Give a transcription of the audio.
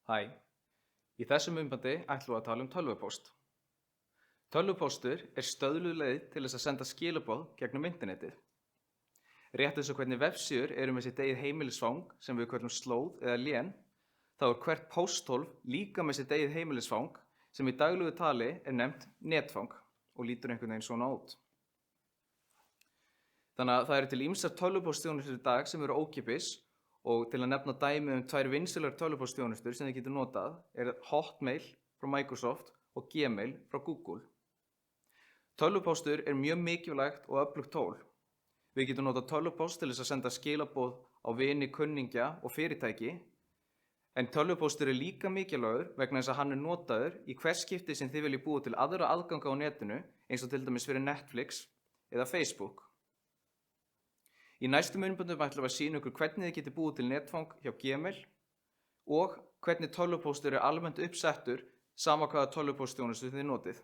Hæ, í þessum myndbandi ætlum við að tala um tölvupóst. Tölvupóstur er stöðluð leið til þess að senda skilaboð gegnum internetið. Rétt eins og hvernig vefsíður eru með sitt eigið heimilisfang sem við köllum slóð eða lén, þá er hvert pósthólf líka með sitt eigið heimilisfang sem í daglegu tali er nefnt netfang og lítur einhvern veginn svona út. Þannig að það eru til ýmsar tölvupóstþjónustur í dag sem eru ókeypis og til að nefna dæmi um tvær vinsælar tölvupóstþjónustur sem þið getur notað er Hotmail frá Microsoft og Gmail frá Google. Tölvupóstur er mjög mikilvægt og öflugt tól. Við getum notað tölvupóst til þess að senda skilaboð á vini, kunningja og fyrirtæki, en tölvupóstur er líka mikilvægur vegna þess að hann er notaður í hvers skipti sem þið viljið búa til aðra aðganga á netinu, eins og til dæmis fyrir Netflix eða Facebook. Í næstu myndböndum ætlum við að sýna ykkur hvernig þið getið búið til netfang hjá Gmail og hvernig tölvupóstur er almennt uppsettur sama hvaða tölvupóstþjónustu þið notið.